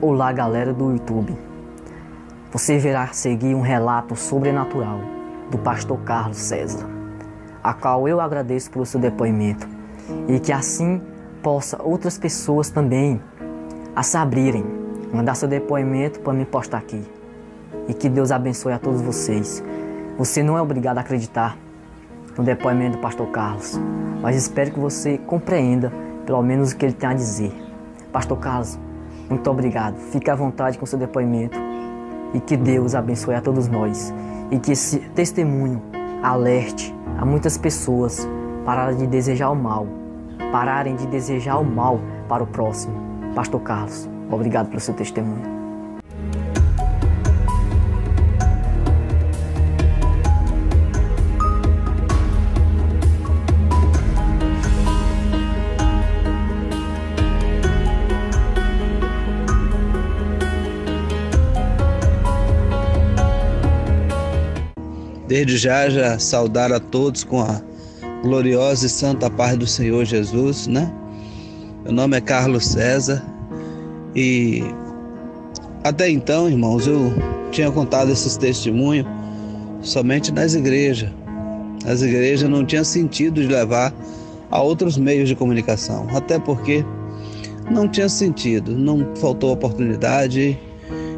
Olá, galera do YouTube. Você verá seguir um relato sobrenatural do pastor Carlos César, a qual eu agradeço pelo seu depoimento e que assim possa outras pessoas também a se abrirem, mandar seu depoimento para me postar aqui. E que Deus abençoe a todos vocês. Você não é obrigado a acreditar no depoimento do pastor Carlos, mas espero que você compreenda pelo menos o que ele tem a dizer. Pastor Carlos, muito obrigado. Fique à vontade com seu depoimento e que Deus abençoe a todos nós e que esse testemunho alerte a muitas pessoas pararem de desejar o mal para o próximo. Pastor Carlos, obrigado pelo seu testemunho. Desde já saudar a todos com a gloriosa e santa paz do Senhor Jesus, né? Meu nome é Carlos César e até então, irmãos, eu tinha contado esses testemunhos somente nas igrejas. As igrejas não tinham sentido de levar a outros meios de comunicação, até porque não tinha sentido, não faltou oportunidade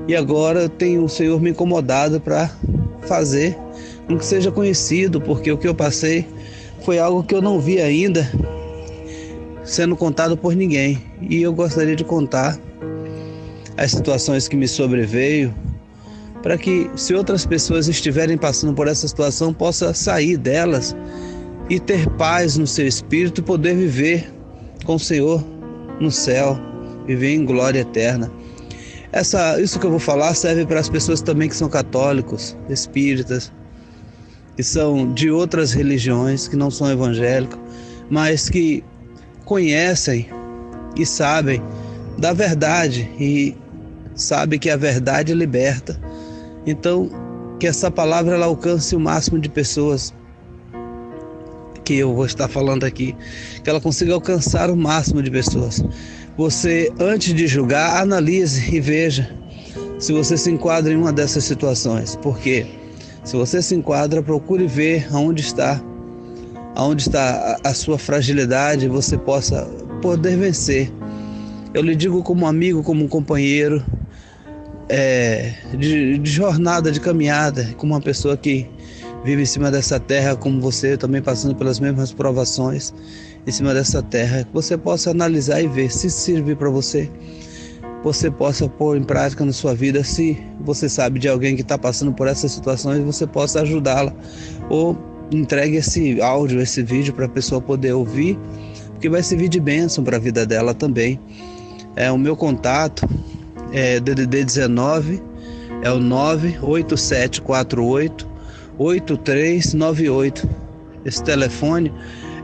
e agora o Senhor me incomodado para fazer com que seja conhecido, porque o que eu passei foi algo que eu não vi ainda sendo contado por ninguém. E eu gostaria de contar as situações que me sobreveio, para que, se outras pessoas estiverem passando por essa situação, possa sair delas e ter paz no seu espírito e poder viver com o Senhor no céu, viver em glória eterna. Isso que eu vou falar serve para as pessoas também que são católicos, espíritas, que são de outras religiões, que não são evangélicos, mas que conhecem e sabem da verdade e sabem que a verdade liberta. Então, que essa palavra ela alcance o máximo de pessoas que eu vou estar falando aqui, que ela consiga alcançar o máximo de pessoas. Você, antes de julgar, analise e veja se você se enquadra em uma dessas situações. Porque se você se enquadra, procure ver aonde está a sua fragilidade, você possa poder vencer. Eu lhe digo como amigo, como um companheiro de jornada, de caminhada, como uma pessoa que vive em cima dessa terra, como você, também passando pelas mesmas provações em cima dessa terra, que você possa analisar e ver se servir para você. Você possa pôr em prática na sua vida, se você sabe de alguém que está passando por essas situações, você possa ajudá-la. Ou entregue esse áudio, esse vídeo para a pessoa poder ouvir, porque vai servir de bênção para a vida dela também. O meu contato é DDD 19, é o 98748-8398. Esse telefone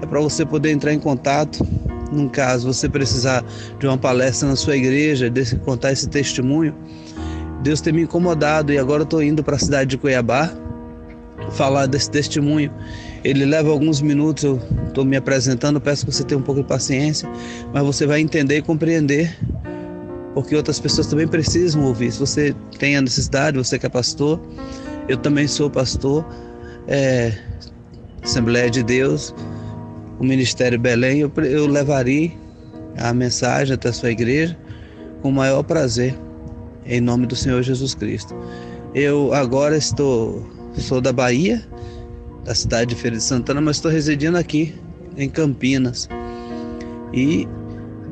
é para você poder entrar em contato. No caso, você precisar de uma palestra na sua igreja, contar esse testemunho. Deus tem me incomodado e agora eu estou indo para a cidade de Cuiabá falar desse testemunho. Ele leva alguns minutos, eu estou me apresentando, peço que você tenha um pouco de paciência, mas você vai entender e compreender, porque outras pessoas também precisam ouvir. Se você tem a necessidade, você que é pastor, eu também sou pastor, Assembleia de Deus, o Ministério Belém, eu levaria a mensagem até a sua igreja com o maior prazer, em nome do Senhor Jesus Cristo. Eu agora sou da Bahia, da cidade de Feira de Santana, mas estou residindo aqui em Campinas. E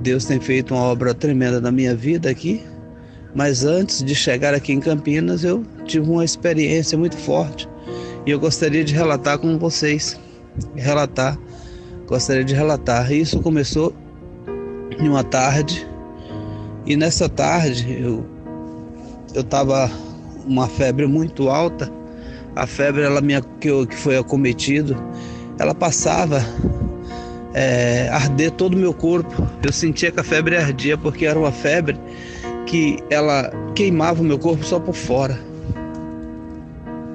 Deus tem feito uma obra tremenda na minha vida aqui, mas antes de chegar aqui em Campinas, eu tive uma experiência muito forte e eu gostaria de relatar com vocês. Gostaria de relatar. Isso começou em uma tarde, e nessa tarde eu estava uma febre muito alta. A febre que foi acometido, ela passava arder todo o meu corpo. Eu sentia que a febre ardia, porque era uma febre que ela queimava o meu corpo só por fora.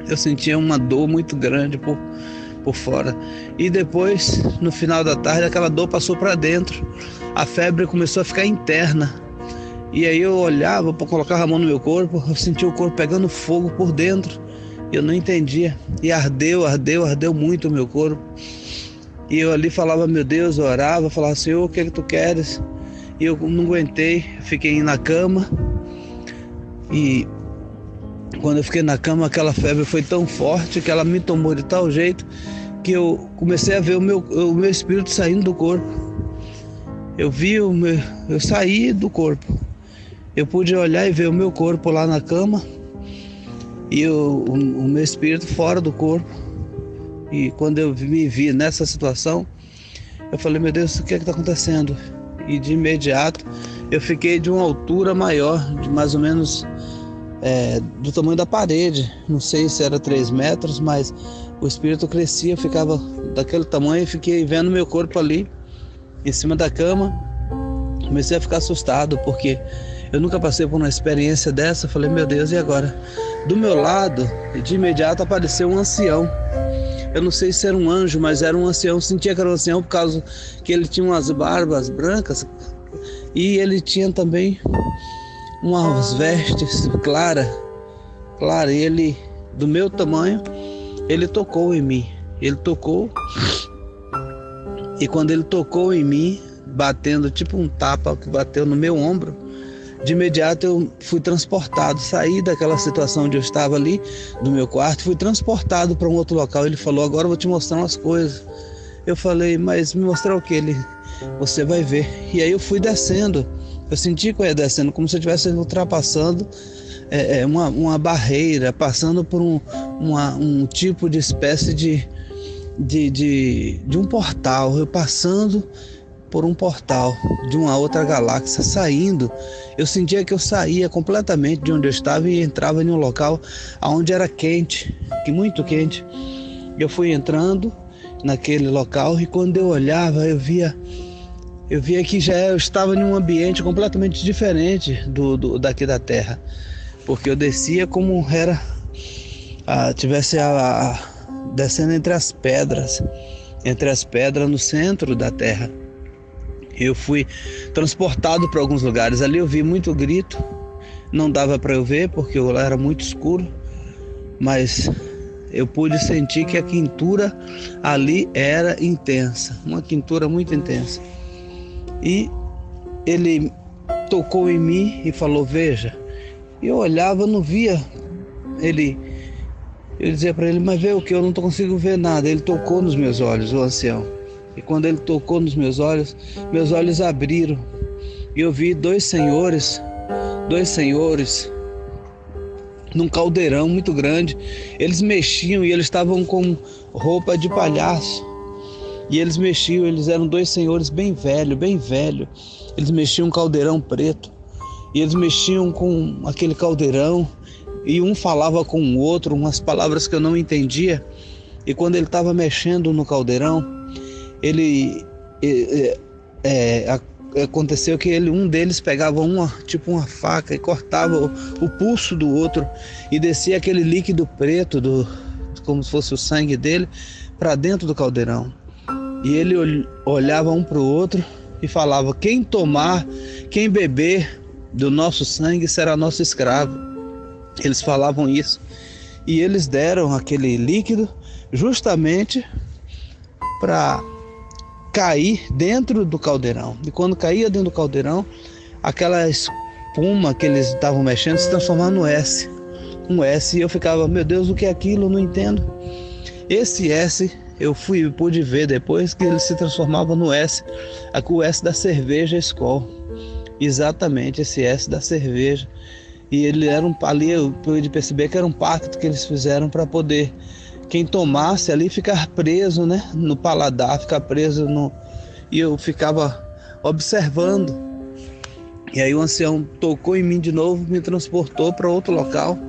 Eu sentia uma dor muito grande por fora. E depois, no final da tarde, aquela dor passou para dentro. A febre começou a ficar interna. E aí eu olhava, colocava a mão no meu corpo, eu sentia o corpo pegando fogo por dentro. Eu não entendia. E ardeu muito o meu corpo. E eu ali falava, meu Deus, eu orava, falava, Senhor, o que é que tu queres? E eu não aguentei, fiquei na cama. E quando eu fiquei na cama, aquela febre foi tão forte que ela me tomou de tal jeito que eu comecei a ver o meu espírito saindo do corpo. Eu saí do corpo. Eu pude olhar e ver o meu corpo lá na cama e o meu espírito fora do corpo. E quando eu me vi nessa situação, eu falei, meu Deus, o que é que está acontecendo? E de imediato eu fiquei de uma altura maior, de mais ou menos do tamanho da parede. Não sei se era 3 metros, mas o espírito crescia, ficava daquele tamanho e fiquei vendo meu corpo ali em cima da cama. Comecei a ficar assustado, porque eu nunca passei por uma experiência dessa. Falei, meu Deus, e agora? Do meu lado, de imediato apareceu um ancião. Eu não sei se era um anjo, mas era um ancião. Eu sentia que era um ancião por causa que ele tinha umas barbas brancas e ele tinha também umas vestes claras. E ele, do meu tamanho, ele tocou em mim. Ele tocou, e quando ele tocou em mim, batendo tipo um tapa que bateu no meu ombro, de imediato eu fui transportado, saí daquela situação onde eu estava ali, do meu quarto, fui transportado para um outro local. Ele falou, agora eu vou te mostrar umas coisas. Eu falei, mas me mostrar o que? Ele, você vai ver. E aí eu fui descendo, eu senti que eu ia descendo, como se eu estivesse ultrapassando uma barreira, passando por um tipo de espécie de um portal, eu passando por um portal de uma outra galáxia, saindo. Eu sentia que eu saía completamente de onde eu estava e entrava em um local onde era quente, muito quente. Eu fui entrando naquele local e quando eu olhava, eu via que eu estava em um ambiente completamente diferente daqui da Terra, porque eu descia como era, descendo entre as pedras no centro da Terra. Eu fui transportado para alguns lugares. Ali eu vi muito grito, não dava para eu ver porque lá era muito escuro, mas eu pude sentir que a quentura ali era intensa, uma quentura muito intensa. E ele tocou em mim e falou, veja. Eu olhava, não via ele. Eu dizia para ele, mas vê o que? Eu não consigo ver nada. Ele tocou nos meus olhos, o ancião. E quando ele tocou nos meus olhos abriram. E eu vi dois senhores num caldeirão muito grande. Eles mexiam e eles estavam com roupa de palhaço. E eles mexiam, eles eram dois senhores bem velho. Eles mexiam um caldeirão preto. E eles mexiam com aquele caldeirão. E um falava com o outro, umas palavras que eu não entendia. E quando ele estava mexendo no caldeirão, aconteceu que um deles pegava uma faca e cortava o pulso do outro e descia aquele líquido preto, como se fosse o sangue dele, para dentro do caldeirão. E ele olhava um para o outro e falava, quem tomar, quem beber do nosso sangue será nosso escravo. Eles falavam isso. E eles deram aquele líquido justamente para cair dentro do caldeirão. E quando caía dentro do caldeirão, aquela espuma que eles estavam mexendo se transformava no S. Um S. E eu ficava, meu Deus, o que é aquilo? Eu não entendo. Esse S, eu pude ver depois que ele se transformava no S. O S da cerveja Skol. Exatamente, esse S da cerveja. E ele era ali, eu pude perceber que era um pacto que eles fizeram para poder, quem tomasse ali, ficar preso, né, no paladar, ficar preso no... E eu ficava observando. E aí o ancião tocou em mim de novo, me transportou para outro local,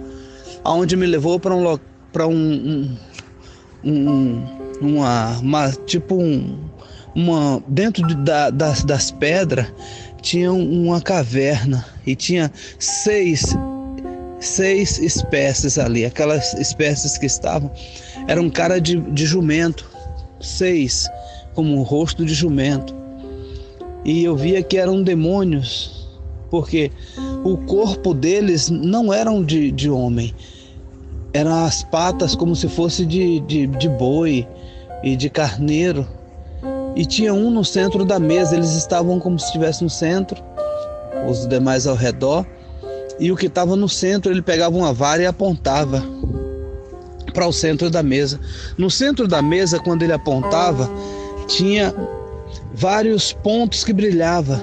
aonde me levou para dentro das pedras tinha uma caverna e tinha 6 6 espécies ali. Aquelas espécies que estavam eram cara de jumento, 6, como um rosto de jumento. E eu via que eram demônios, porque o corpo deles não eram de homem, eram as patas como se fosse de boi e de carneiro. E tinha um no centro da mesa, eles estavam como se estivessem no centro, os demais ao redor. E o que estava no centro, ele pegava uma vara e apontava para o centro da mesa. No centro da mesa, quando ele apontava, tinha vários pontos que brilhavam.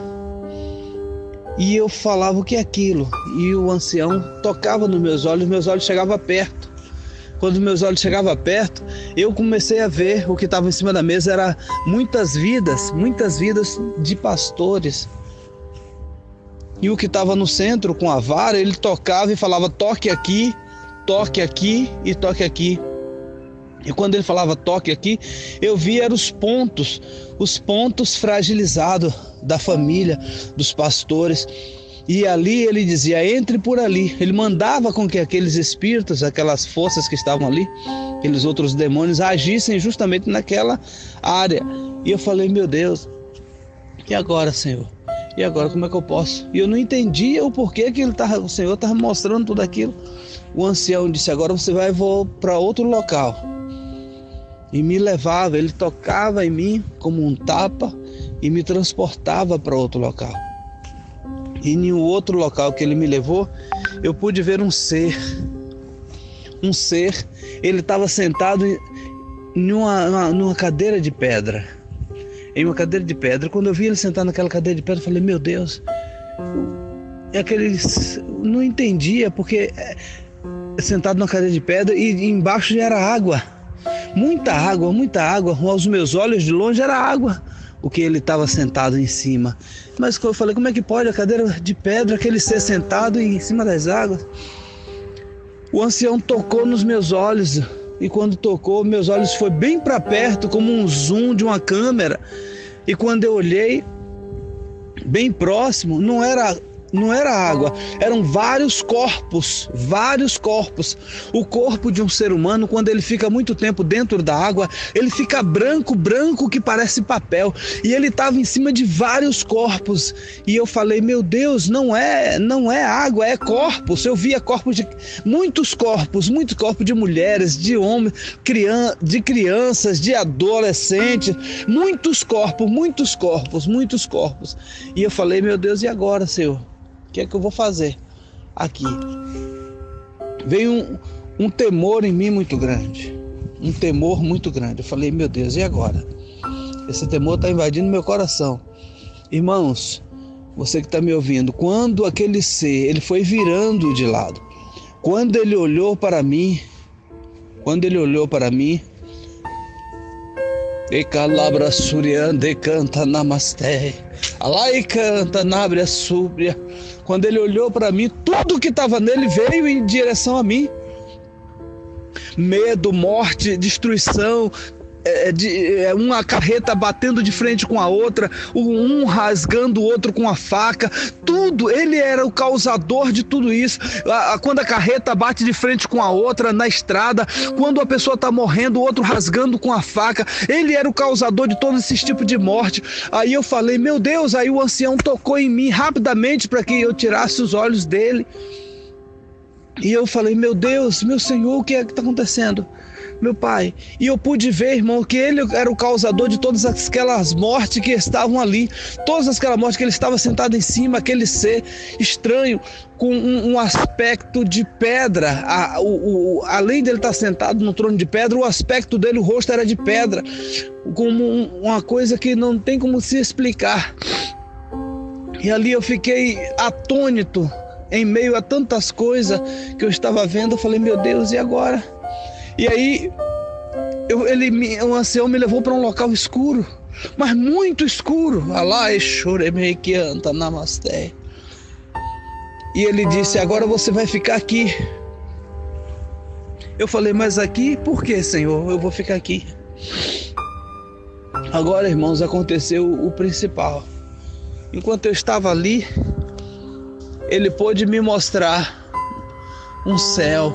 E eu falava: o que é aquilo? E o ancião tocava nos meus olhos chegavam perto. Quando meus olhos chegavam perto, eu comecei a ver o que estava em cima da mesa. Era muitas vidas de pastores. E o que estava no centro com a vara, ele tocava e falava: toque aqui e toque aqui. E quando ele falava toque aqui, eu via eram os pontos fragilizados da família, dos pastores. E ali ele dizia: entre por ali. Ele mandava com que aqueles espíritos, aquelas forças que estavam ali, aqueles outros demônios, agissem justamente naquela área. E eu falei: meu Deus, e agora, Senhor? E agora como é que eu posso? E eu não entendia o porquê que o Senhor estava mostrando tudo aquilo. O ancião disse: agora você vai para outro local. E me levava, ele tocava em mim como um tapa e me transportava para outro local. E em um outro local que ele me levou, eu pude ver um ser. Ele estava sentado numa cadeira de pedra. Em uma cadeira de pedra. Quando eu vi ele sentado naquela cadeira de pedra, eu falei: meu Deus, não entendia, porque sentado numa cadeira de pedra e embaixo já era água. Muita água. Aos meus olhos de longe era água, o que ele estava sentado em cima. Mas eu falei: como é que pode a cadeira de pedra, aquele ser sentado em cima das águas? O ancião tocou nos meus olhos. E quando tocou, meus olhos foi bem para perto, como um zoom de uma câmera. E quando eu olhei bem próximo, não era água, eram vários corpos. O corpo de um ser humano, quando ele fica muito tempo dentro da água, ele fica branco que parece papel. E ele estava em cima de vários corpos. E eu falei: meu Deus, não é água, é corpos. Eu via muitos corpos de mulheres, de homens, de crianças, de adolescentes, muitos corpos. E eu falei: meu Deus, e agora, Senhor? O que é que eu vou fazer aqui? Veio um temor em mim muito grande. Eu falei: meu Deus, e agora? Esse temor está invadindo meu coração. Irmãos, você que está me ouvindo, quando aquele ser, ele foi virando de lado, quando ele olhou para mim, e calabra suriande canta namasté, alai canta nabre súbria. Quando ele olhou para mim, tudo que estava nele veio em direção a mim. Medo, morte, destruição, uma carreta batendo de frente com a outra, um rasgando o outro com a faca, tudo. Ele era o causador de tudo isso. Quando a carreta bate de frente com a outra na estrada, quando a pessoa está morrendo, o outro rasgando com a faca, ele era o causador de todos esses tipos de morte. Aí eu falei: meu Deus. Aí o ancião tocou em mim rapidamente para que eu tirasse os olhos dele. E eu falei: meu Deus, meu Senhor, o que é que está acontecendo? Meu Pai. E eu pude ver, irmão, que ele era o causador de todas aquelas mortes que estavam ali. Todas aquelas mortes que ele estava sentado em cima, aquele ser estranho, com um aspecto de pedra. Além dele estar sentado no trono de pedra, o aspecto dele, o rosto era de pedra. Como uma coisa que não tem como se explicar. E ali eu fiquei atônito, em meio a tantas coisas que eu estava vendo. Eu falei: meu Deus, e agora? E aí, o ancião me levou para um local escuro, mas muito escuro. Alá, choremei que anta namasté. E ele disse: agora você vai ficar aqui. Eu falei: mas aqui? Por que, Senhor? Eu vou ficar aqui. Agora, irmãos, aconteceu o principal. Enquanto eu estava ali, ele pôde me mostrar um céu.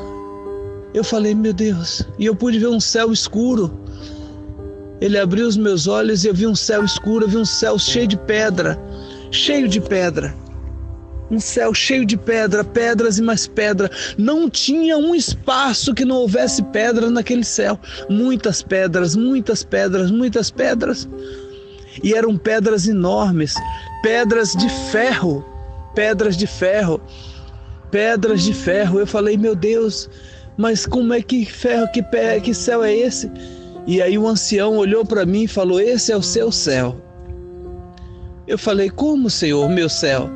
Eu falei, meu Deus, e eu pude ver um céu escuro. Ele abriu os meus olhos e eu vi um céu escuro, eu vi um céu cheio de pedra. Um céu cheio de pedra, pedras e mais pedra. Não tinha um espaço que não houvesse pedra naquele céu. Muitas pedras, muitas pedras, muitas pedras. E eram pedras enormes, pedras de ferro, pedras de ferro, pedras de ferro. Eu falei, meu Deus, mas como é que ferro, que céu é esse? E aí o ancião olhou para mim e falou, esse é o seu céu. Eu falei, como, Senhor, meu céu?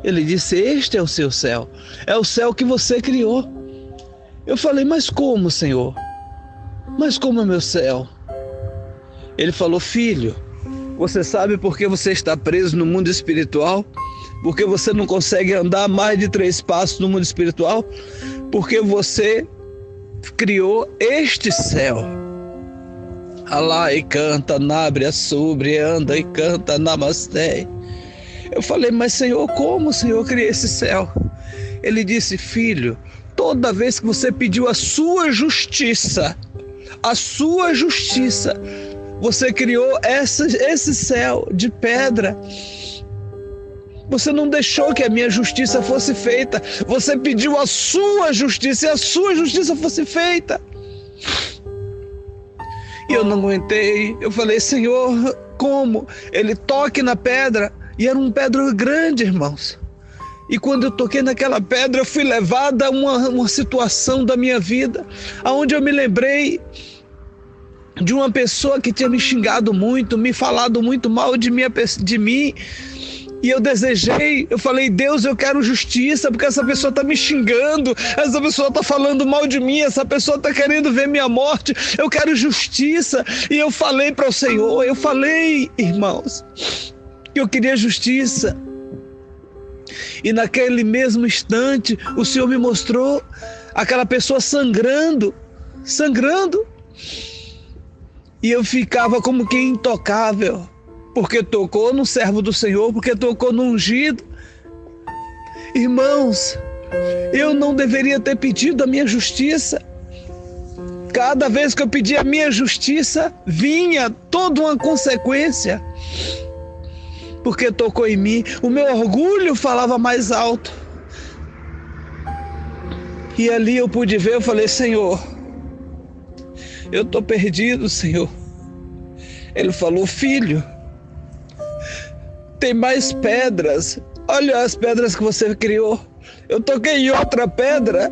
Ele disse, este é o seu céu, é o céu que você criou. Eu falei, mas como, Senhor? Mas como é meu céu? Ele falou, filho, você sabe por que você está preso no mundo espiritual? Porque você não consegue andar mais de 3 passos no mundo espiritual? Porque você criou este céu. Alá e canta, nabre, sobre, anda e canta, namasté. Eu falei, mas Senhor, como o Senhor criou esse céu? Ele disse, filho, toda vez que você pediu a sua justiça, você criou esse céu de pedra. Você não deixou que a minha justiça fosse feita. Você pediu a sua justiça e a sua justiça fosse feita. E eu não aguentei. Eu falei, Senhor, como? Ele toque na pedra. E era uma pedra grande, irmãos. E quando eu toquei naquela pedra, eu fui levada a uma situação da minha vida, onde eu me lembrei de uma pessoa que tinha me xingado muito, me falado muito mal de mim. E eu falei, Deus, eu quero justiça, porque essa pessoa está me xingando, essa pessoa está falando mal de mim, essa pessoa está querendo ver minha morte, eu quero justiça. E eu falei para o Senhor, irmãos, que eu queria justiça. E naquele mesmo instante, o Senhor me mostrou aquela pessoa sangrando. E eu ficava como que intocável, porque tocou no servo do Senhor, porque tocou no ungido. Irmãos, eu não deveria ter pedido a minha justiça. Cada vez que eu pedia a minha justiça, vinha toda uma consequência, porque tocou em mim. O meu orgulho falava mais alto. E ali eu pude ver, eu falei, Senhor, eu estou perdido, Senhor. Ele falou, filho, tem mais pedras. Olha as pedras que você criou. Eu toquei em outra pedra.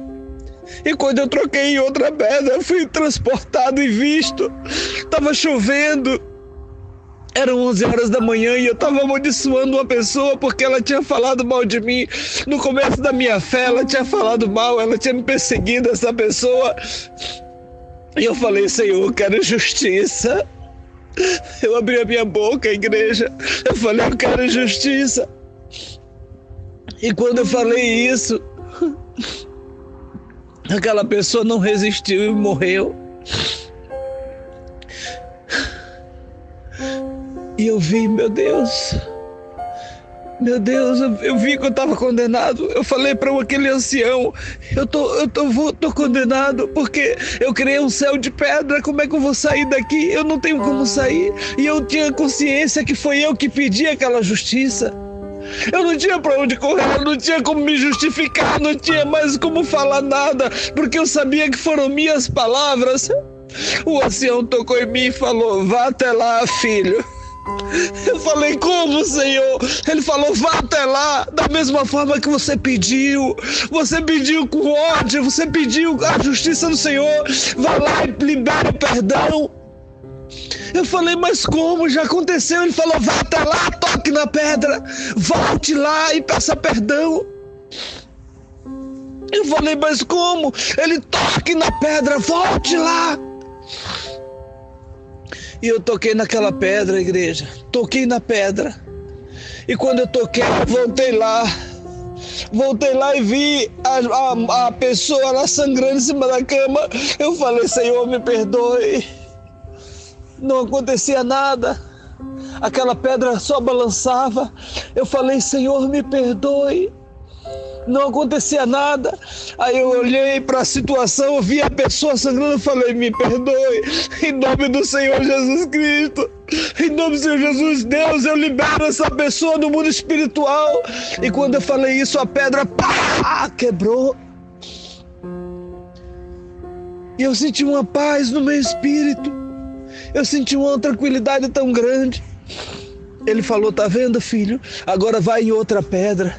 E quando eu troquei em outra pedra, eu fui transportado e visto. Estava chovendo. Eram 11 horas da manhã e eu estava amaldiçoando uma pessoa porque ela tinha falado mal de mim. No começo da minha fé, ela tinha falado mal, ela tinha me perseguido, essa pessoa. E eu falei, Senhor, eu quero justiça. Eu abri a minha boca, igreja. Eu falei, eu quero justiça. E quando eu falei isso, aquela pessoa não resistiu e morreu. E eu vi, meu Deus, eu vi que eu estava condenado. Eu falei para aquele ancião, eu tô condenado porque eu criei um céu de pedra. Como é que eu vou sair daqui? Eu não tenho como sair. E eu tinha consciência que foi eu que pedi aquela justiça. Eu não tinha para onde correr, eu não tinha como me justificar, não tinha mais como falar nada, porque eu sabia que foram minhas palavras. O ancião tocou em mim e falou, vá até lá, filho. Eu falei, como, Senhor? Ele falou, vá até lá, da mesma forma que você pediu com ódio, você pediu a justiça do Senhor, vá lá e libera o perdão. Eu falei, mas como? Já aconteceu. Ele falou, vá até lá, toque na pedra, volte lá e peça perdão. Eu falei, mas como? Ele, toque na pedra, volte lá. E eu toquei naquela pedra, igreja. Toquei na pedra. E quando eu toquei, voltei lá e vi a pessoa lá sangrando em cima da cama. Eu falei, Senhor, me perdoe. Não acontecia nada. Aquela pedra só balançava. Eu falei, Senhor, me perdoe. Não acontecia nada. Aí eu olhei para a situação, eu vi a pessoa sangrando e falei: me perdoe, em nome do Senhor Jesus Cristo, em nome do Senhor Jesus, Deus, eu libero essa pessoa do mundo espiritual. E quando eu falei isso, a pedra quebrou. E eu senti uma paz no meu espírito, eu senti uma tranquilidade tão grande. Ele falou: tá vendo, filho? Agora vai em outra pedra,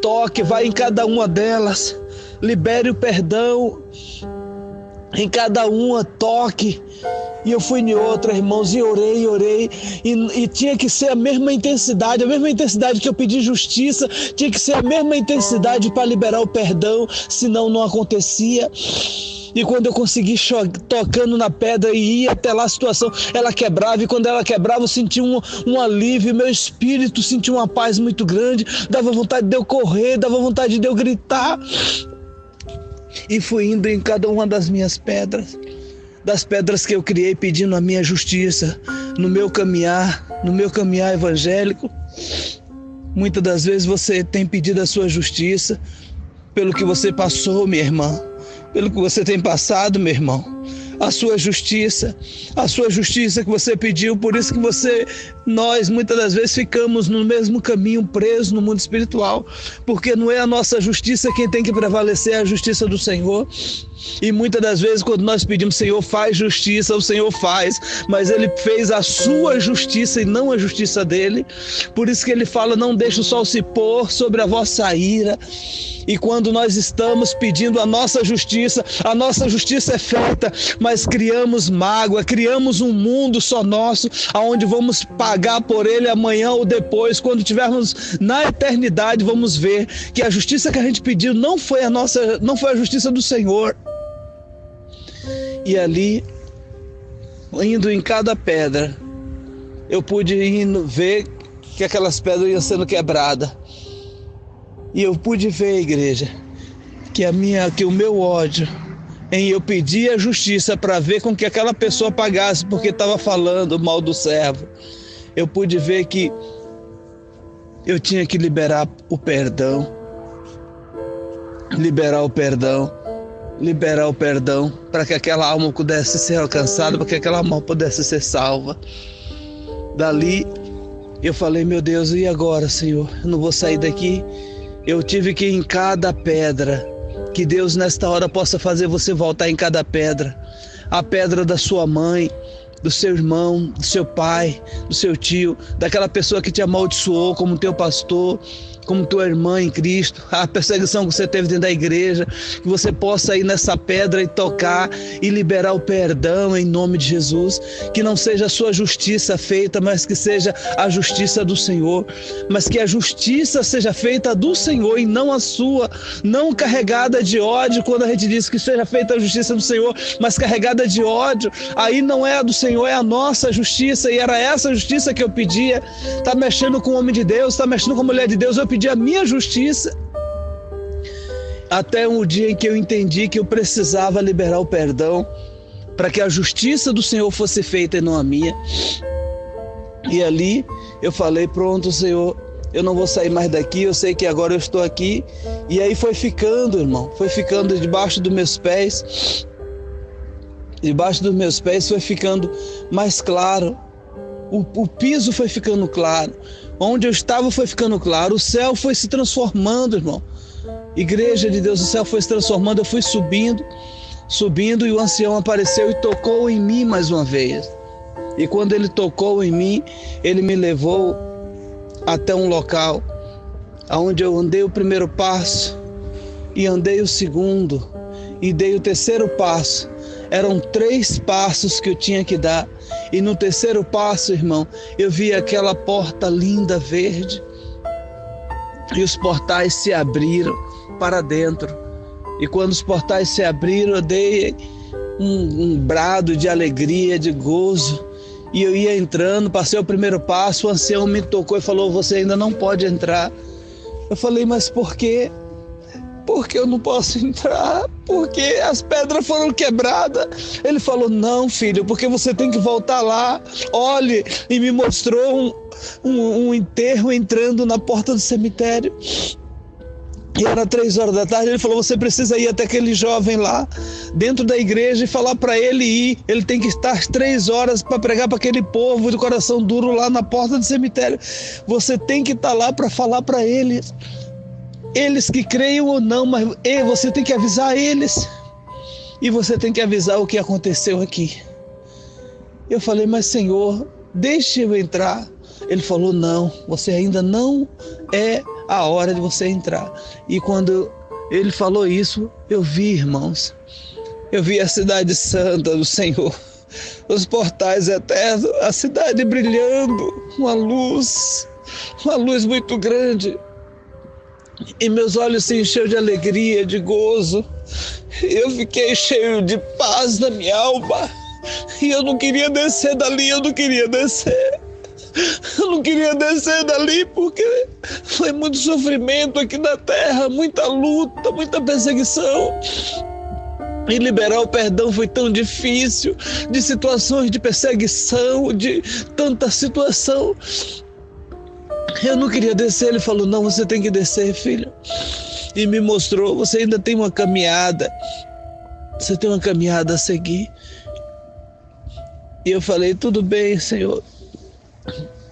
toque, vai em cada uma delas, libere o perdão em cada uma, toque. E eu fui em outra, irmãos, e orei, e tinha que ser a mesma intensidade que eu pedi justiça, tinha que ser a mesma intensidade para liberar o perdão, senão não acontecia. E quando eu consegui tocando na pedra e ia até lá, a situação, ela quebrava. E quando ela quebrava, eu sentia um alívio. Meu espírito sentia uma paz muito grande. Dava vontade de eu correr, dava vontade de eu gritar. E fui indo em cada uma das minhas pedras. Das pedras que eu criei pedindo a minha justiça. No meu caminhar evangélico. Muitas das vezes você tem pedido a sua justiça pelo que você passou, minha irmã. Pelo que você tem passado, meu irmão, a sua justiça que você pediu, por isso que nós muitas das vezes ficamos no mesmo caminho, presos no mundo espiritual, porque não é a nossa justiça quem tem que prevalecer, é a justiça do Senhor. E muitas das vezes quando nós pedimos: Senhor, faz justiça, o Senhor faz, mas Ele fez a sua justiça e não a justiça dele. Por isso que Ele fala: não deixe o sol se pôr sobre a vossa ira. E quando nós estamos pedindo a nossa justiça é feita, mas criamos mágoa, criamos um mundo só nosso, aonde vamos pagar por ele amanhã ou depois. Quando estivermos na eternidade, vamos ver que a justiça que a gente pediu não foi a justiça do Senhor. E ali, indo em cada pedra, eu pude ver que aquelas pedras iam sendo quebradas. E eu pude ver, igreja, que o meu ódio em eu pedir a justiça para ver com que aquela pessoa pagasse porque estava falando mal do servo, eu pude ver que eu tinha que liberar o perdão para que aquela alma pudesse ser alcançada, para que aquela alma pudesse ser salva. Dali eu falei: meu Deus, e agora, Senhor? Eu não vou sair daqui. Eu tive que ir em cada pedra. Que Deus nesta hora possa fazer você voltar em cada pedra. A pedra da sua mãe, do seu irmão, do seu pai, do seu tio, daquela pessoa que te amaldiçoou como teu pastor, como tua irmã em Cristo, a perseguição que você teve dentro da igreja, que você possa ir nessa pedra e tocar e liberar o perdão em nome de Jesus, que não seja a sua justiça feita, mas que seja a justiça do Senhor, mas que a justiça seja feita do Senhor e não a sua, não carregada de ódio. Quando a gente diz que seja feita a justiça do Senhor, mas carregada de ódio, aí não é a do Senhor, é a nossa justiça, e era essa justiça que eu pedia. Tá mexendo com o homem de Deus, tá mexendo com a mulher de Deus, eu pedi a minha justiça, até um dia em que eu entendi que eu precisava liberar o perdão para que a justiça do Senhor fosse feita e não a minha. E ali eu falei: pronto, Senhor, eu não vou sair mais daqui, eu sei que agora eu estou aqui. E aí foi ficando, irmão, foi ficando debaixo dos meus pés foi ficando mais claro, o piso foi ficando claro, onde eu estava foi ficando claro, o céu foi se transformando, irmão. Igreja de Deus, o céu foi se transformando, eu fui subindo, e o ancião apareceu e tocou em mim mais uma vez. E quando ele tocou em mim, ele me levou até um local onde eu andei o primeiro passo, e andei o segundo, e dei o terceiro passo. Eram 3 passos que eu tinha que dar. E no terceiro passo, irmão, eu vi aquela porta linda verde. E os portais se abriram para dentro. E quando os portais se abriram, eu dei um brado de alegria, de gozo. E eu ia entrando, passei o primeiro passo, o ancião me tocou e falou: você ainda não pode entrar. Eu falei: mas por quê? Porque eu não posso entrar, porque as pedras foram quebradas. Ele falou: não, filho, porque você tem que voltar lá. Olhe, e me mostrou um enterro entrando na porta do cemitério. E era 3 horas da tarde, ele falou, você precisa ir até aquele jovem lá, dentro da igreja, e falar para ele ir. Ele tem que estar 3 horas para pregar para aquele povo de coração duro lá na porta do cemitério. Você tem que estar lá para falar para eles. Eles que creiam ou não, mas você tem que avisar eles. E você tem que avisar o que aconteceu aqui. Eu falei, mas Senhor, deixe eu entrar. Ele falou, não, você ainda não é a hora de você entrar. E quando ele falou isso, eu vi, irmãos, eu vi a cidade santa do Senhor, os portais eternos, a cidade brilhando, uma luz muito grande. E meus olhos se encheu de alegria, de gozo. Eu fiquei cheio de paz na minha alma. E eu não queria descer dali, eu não queria descer dali, porque foi muito sofrimento aqui na terra, muita luta, muita perseguição. E liberar o perdão foi tão difícil, de situações de perseguição, de tanta situação. Eu não queria descer, ele falou, não, você tem que descer, filho. E me mostrou, você ainda tem uma caminhada, você tem uma caminhada a seguir. E eu falei, tudo bem, Senhor.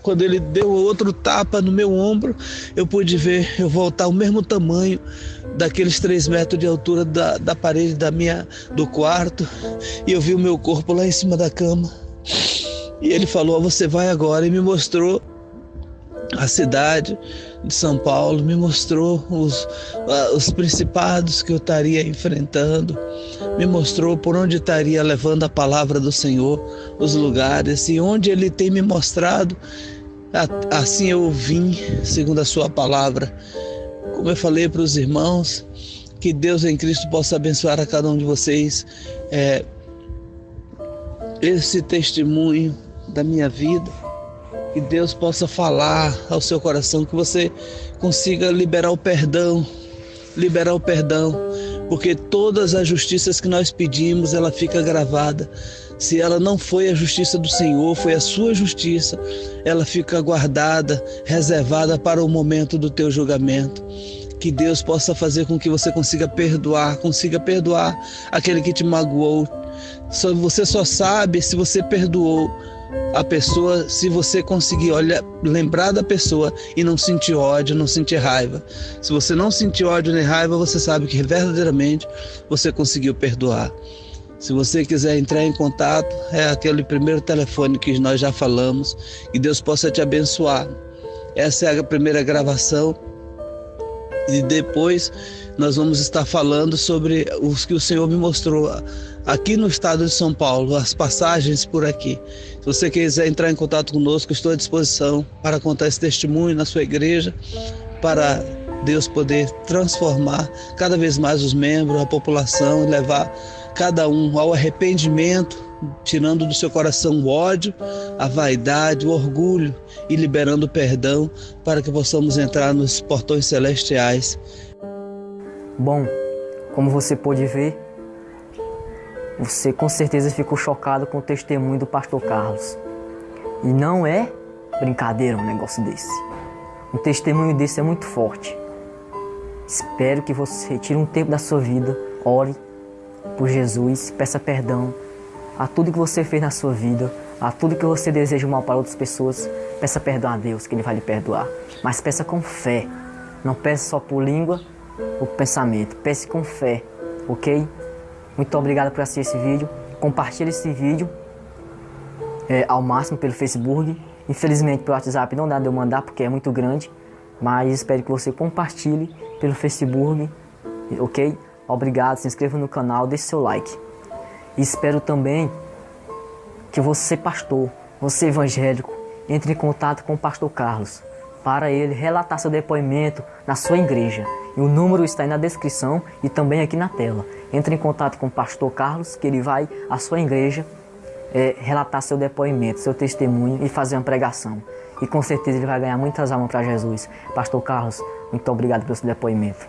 Quando ele deu outro tapa no meu ombro, eu pude ver eu voltar ao mesmo tamanho daqueles 3 metros de altura da parede do quarto. E eu vi o meu corpo lá em cima da cama. E ele falou, você vai agora. E me mostrou a cidade de São Paulo, me mostrou os principados que eu estaria enfrentando, me mostrou por onde estaria levando a palavra do Senhor, os lugares, e onde Ele tem me mostrado, assim eu vim, segundo a sua palavra. Como eu falei para os irmãos, que Deus em Cristo possa abençoar a cada um de vocês, esse testemunho da minha vida, que Deus possa falar ao seu coração, que você consiga liberar o perdão, porque todas as justiças que nós pedimos, ela fica gravada. Se ela não foi a justiça do Senhor, foi a sua justiça, ela fica guardada, reservada para o momento do teu julgamento. Que Deus possa fazer com que você consiga perdoar aquele que te magoou. Você só sabe se você perdoou a pessoa, se você conseguir lembrar da pessoa e não sentir ódio, não sentir raiva. Se você não sentir ódio nem raiva, você sabe que verdadeiramente você conseguiu perdoar. Se você quiser entrar em contato, é aquele primeiro telefone que nós já falamos. Que Deus possa te abençoar. Essa é a primeira gravação. E depois nós vamos estar falando sobre os que o Senhor me mostrou aqui no estado de São Paulo, as passagens por aqui. Se você quiser entrar em contato conosco, estou à disposição para contar esse testemunho na sua igreja, para Deus poder transformar cada vez mais os membros, a população, levar cada um ao arrependimento, tirando do seu coração o ódio, a vaidade, o orgulho e liberando o perdão para que possamos entrar nos portões celestiais. Bom, como você pôde ver, você com certeza ficou chocado com o testemunho do pastor Carlos. E não é brincadeira um negócio desse. Um testemunho desse é muito forte. Espero que você tire um tempo da sua vida, ore por Jesus, peça perdão a tudo que você fez na sua vida, a tudo que você deseja mal para outras pessoas. Peça perdão a Deus, que Ele vai lhe perdoar. Mas peça com fé. Não peça só por língua ou por pensamento. Peça com fé, ok? Muito obrigado por assistir esse vídeo. Compartilhe esse vídeo ao máximo pelo Facebook. Infelizmente pelo WhatsApp não dá de eu mandar porque é muito grande. Mas espero que você compartilhe pelo Facebook, ok? Obrigado, se inscreva no canal, deixe seu like. E espero também que você, pastor, você evangélico, entre em contato com o pastor Carlos para ele relatar seu depoimento na sua igreja. E o número está aí na descrição e também aqui na tela. Entre em contato com o pastor Carlos, que ele vai à sua igreja relatar seu depoimento, seu testemunho e fazer uma pregação. E com certeza ele vai ganhar muitas almas para Jesus. Pastor Carlos, muito obrigado pelo seu depoimento.